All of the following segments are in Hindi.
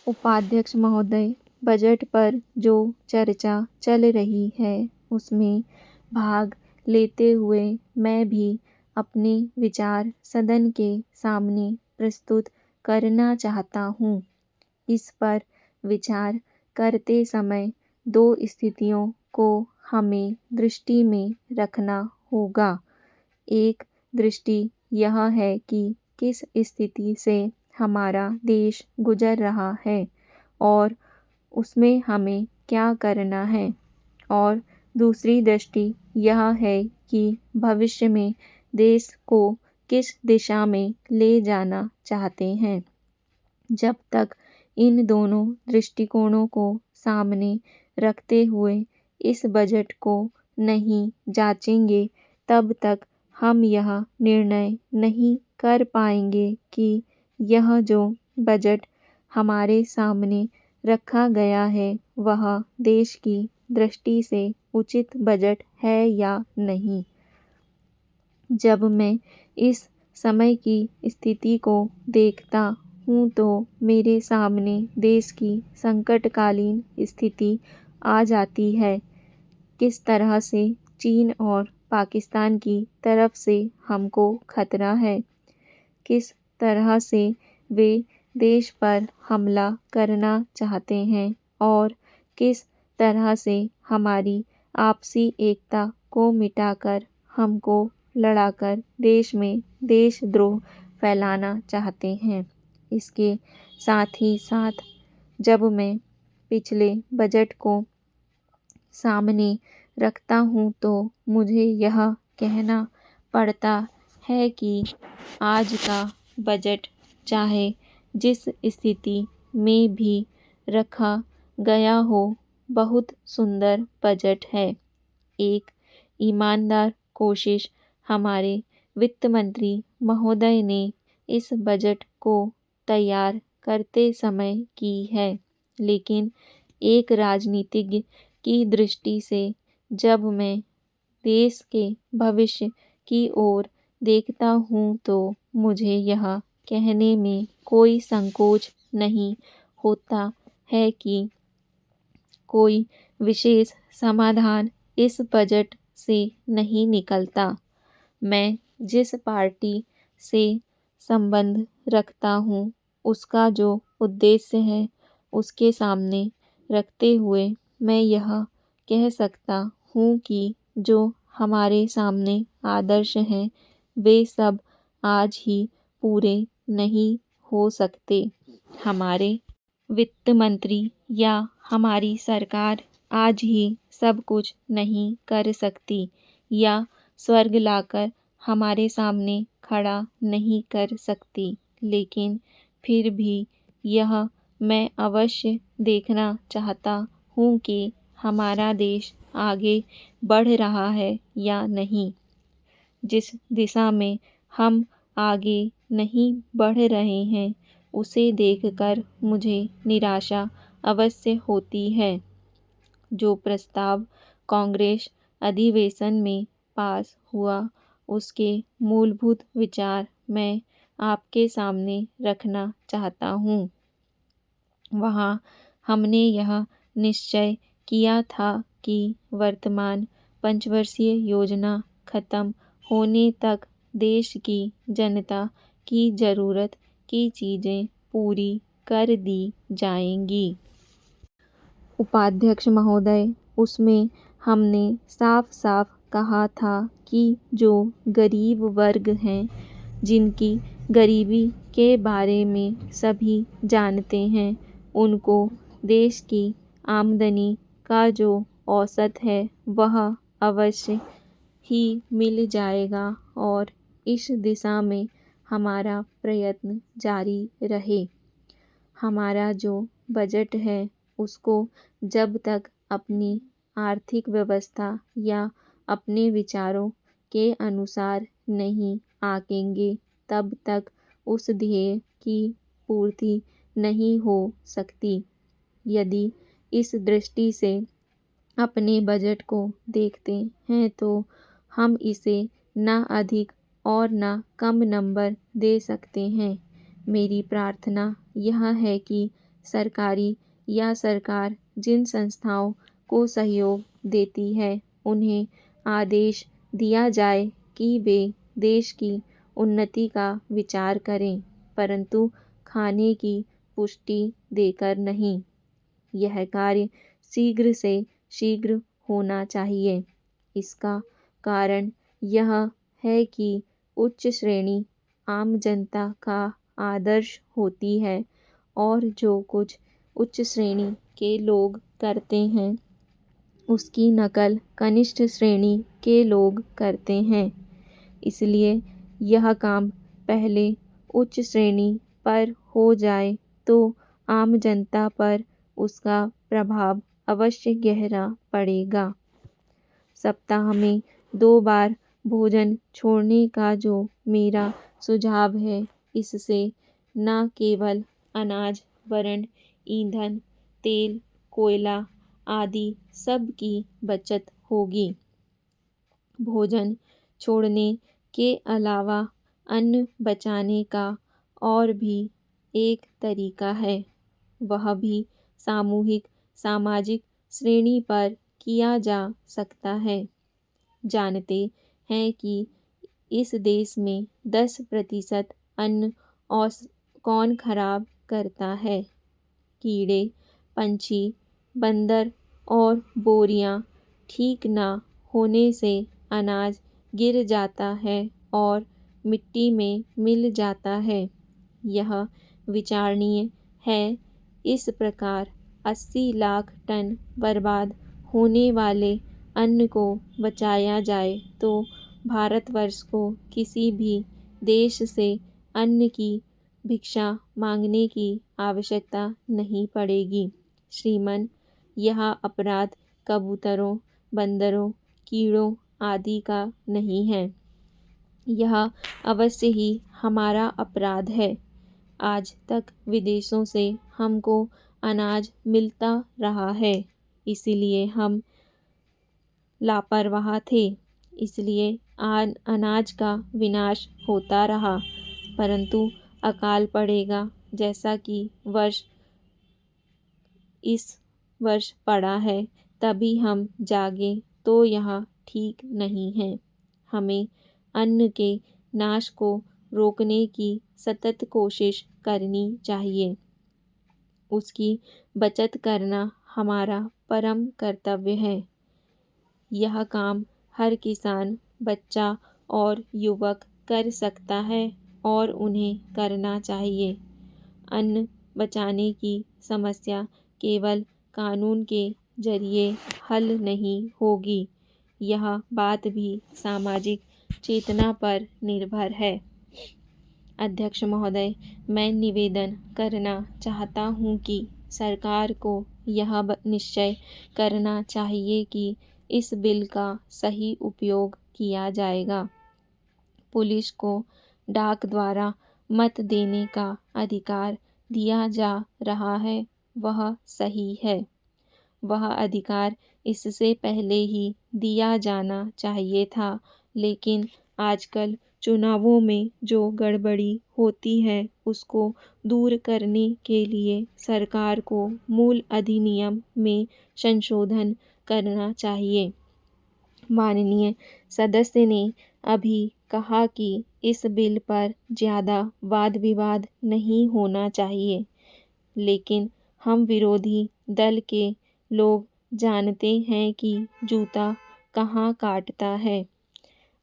उपाध्यक्ष महोदय, बजट पर जो चर्चा चल रही है उसमें भाग लेते हुए मैं भी अपने विचार सदन के सामने प्रस्तुत करना चाहता हूँ। इस पर विचार करते समय दो स्थितियों को हमें दृष्टि में रखना होगा। एक दृष्टि यह है कि किस स्थिति से हमारा देश गुजर रहा है और उसमें हमें क्या करना है, और दूसरी दृष्टि यह है कि भविष्य में देश को किस दिशा में ले जाना चाहते हैं। जब तक इन दोनों दृष्टिकोणों को सामने रखते हुए इस बजट को नहीं जांचेंगे, तब तक हम यह निर्णय नहीं कर पाएंगे कि यह जो बजट हमारे सामने रखा गया है वह देश की दृष्टि से उचित बजट है या नहीं। जब मैं इस समय की स्थिति को देखता हूँ तो मेरे सामने देश की संकटकालीन स्थिति आ जाती है। किस तरह से चीन और पाकिस्तान की तरफ से हमको खतरा है, किस तरह से वे देश पर हमला करना चाहते हैं और किस तरह से हमारी आपसी एकता को मिटाकर हमको लड़ाकर देश में देशद्रोह फैलाना चाहते हैं। इसके साथ ही साथ जब मैं पिछले बजट को सामने रखता हूँ तो मुझे यह कहना पड़ता है कि आज का बजट चाहे जिस स्थिति में भी रखा गया हो, बहुत सुंदर बजट है। एक ईमानदार कोशिश हमारे वित्त मंत्री महोदय ने इस बजट को तैयार करते समय की है, लेकिन एक राजनीतिज्ञ की दृष्टि से जब मैं देश के भविष्य की ओर देखता हूँ तो मुझे यह कहने में कोई संकोच नहीं होता है कि कोई विशेष समाधान इस बजट से नहीं निकलता। मैं जिस पार्टी से संबंध रखता हूँ उसका जो उद्देश्य है उसके सामने रखते हुए मैं यह कह सकता हूँ कि जो हमारे सामने आदर्श हैं वे सब आज ही पूरे नहीं हो सकते। हमारे वित्त मंत्री या हमारी सरकार आज ही सब कुछ नहीं कर सकती या स्वर्ग लाकर हमारे सामने खड़ा नहीं कर सकती, लेकिन फिर भी यह मैं अवश्य देखना चाहता हूँ कि हमारा देश आगे बढ़ रहा है या नहीं। जिस दिशा में हम आगे नहीं बढ़ रहे हैं उसे देखकर मुझे निराशा अवश्य होती है। जो प्रस्ताव कांग्रेस अधिवेशन में पास हुआ उसके मूलभूत विचार मैं आपके सामने रखना चाहता हूँ। वहाँ हमने यह निश्चय किया था कि वर्तमान पंचवर्षीय योजना खत्म होने तक देश की जनता की ज़रूरत की चीज़ें पूरी कर दी जाएंगी। उपाध्यक्ष महोदय, उसमें हमने साफ साफ कहा था कि जो गरीब वर्ग हैं, जिनकी गरीबी के बारे में सभी जानते हैं, उनको देश की आमदनी का जो औसत है वह अवश्य ही मिल जाएगा और इस दिशा में हमारा प्रयत्न जारी रहे। हमारा जो बजट है उसको जब तक अपनी आर्थिक व्यवस्था या अपने विचारों के अनुसार नहीं आंकेंगे तब तक उस ध्येय की पूर्ति नहीं हो सकती। यदि इस दृष्टि से अपने बजट को देखते हैं तो हम इसे ना अधिक और ना कम नंबर दे सकते हैं। मेरी प्रार्थना यह है कि सरकारी या सरकार जिन संस्थाओं को सहयोग देती है उन्हें आदेश दिया जाए कि वे देश की उन्नति का विचार करें, परंतु खाने की पुष्टि देकर नहीं। यह कार्य शीघ्र से शीघ्र होना चाहिए। इसका कारण यह है कि उच्च श्रेणी आम जनता का आदर्श होती है और जो कुछ उच्च श्रेणी के लोग करते हैं उसकी नकल कनिष्ठ श्रेणी के लोग करते हैं। इसलिए यह काम पहले उच्च श्रेणी पर हो जाए तो आम जनता पर उसका प्रभाव अवश्य गहरा पड़ेगा। सप्ताह में 2 बार भोजन छोड़ने का जो मेरा सुझाव है, इससे न केवल अनाज, वरण, ईंधन, तेल, कोयला आदि सब की बचत होगी। भोजन छोड़ने के अलावा अन्न बचाने का और भी एक तरीका है। वह भी सामूहिक सामाजिक श्रेणी पर किया जा सकता है। जानते हैं कि इस देश में 10% अन्न औस कौन खराब करता है? कीड़े, पंछी, बंदर और बोरियां ठीक ना होने से अनाज गिर जाता है और मिट्टी में मिल जाता है। यह विचारणीय है। इस प्रकार 80 लाख टन बर्बाद होने वाले अन्न को बचाया जाए तो भारतवर्ष को किसी भी देश से अन्न की भिक्षा मांगने की आवश्यकता नहीं पड़ेगी। श्रीमान, यह अपराध कबूतरों, बंदरों, कीड़ों आदि का नहीं है। यह अवश्य ही हमारा अपराध है। आज तक विदेशों से हमको अनाज मिलता रहा है, इसीलिए हम लापरवाह थे, इसलिए अनाज का विनाश होता रहा। परंतु अकाल पड़ेगा जैसा कि इस वर्ष पड़ा है, तभी हम जागे तो यह ठीक नहीं है। हमें अन्न के नाश को रोकने की सतत कोशिश करनी चाहिए। उसकी बचत करना हमारा परम कर्तव्य है। यह काम हर किसान, बच्चा और युवक कर सकता है और उन्हें करना चाहिए। अन्न बचाने की समस्या केवल कानून के जरिए हल नहीं होगी। यह बात भी सामाजिक चेतना पर निर्भर है। अध्यक्ष महोदय, मैं निवेदन करना चाहता हूँ कि सरकार को यह निश्चय करना चाहिए कि इस बिल का सही उपयोग किया जाएगा। पुलिस को डाक द्वारा मत देने का अधिकार दिया जा रहा है, वह सही है। वह अधिकार इससे पहले ही दिया जाना चाहिए था, लेकिन आजकल चुनावों में जो गड़बड़ी होती है उसको दूर करने के लिए सरकार को मूल अधिनियम में संशोधन करना चाहिए। माननीय सदस्य ने अभी कहा कि इस बिल पर ज़्यादा वाद विवाद नहीं होना चाहिए, लेकिन हम विरोधी दल के लोग जानते हैं कि जूता कहाँ काटता है।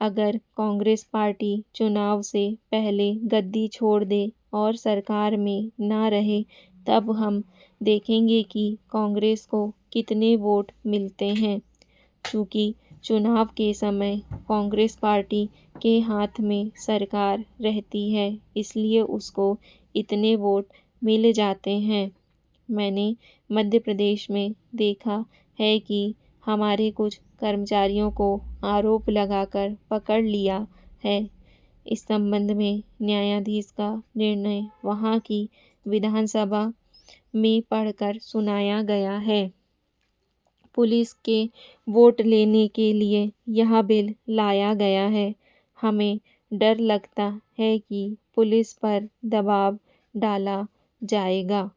अगर कांग्रेस पार्टी चुनाव से पहले गद्दी छोड़ दे और सरकार में ना रहे, तब हम देखेंगे कि कांग्रेस को कितने वोट मिलते हैं। चूँकि चुनाव के समय कांग्रेस पार्टी के हाथ में सरकार रहती है, इसलिए उसको इतने वोट मिल जाते हैं। मैंने मध्य प्रदेश में देखा है कि हमारे कुछ कर्मचारियों को आरोप लगाकर पकड़ लिया है। इस संबंध में न्यायाधीश का निर्णय वहाँ की विधानसभा में पढ़कर सुनाया गया है। पुलिस के वोट लेने के लिए यह बिल लाया गया है। हमें डर लगता है कि पुलिस पर दबाव डाला जाएगा।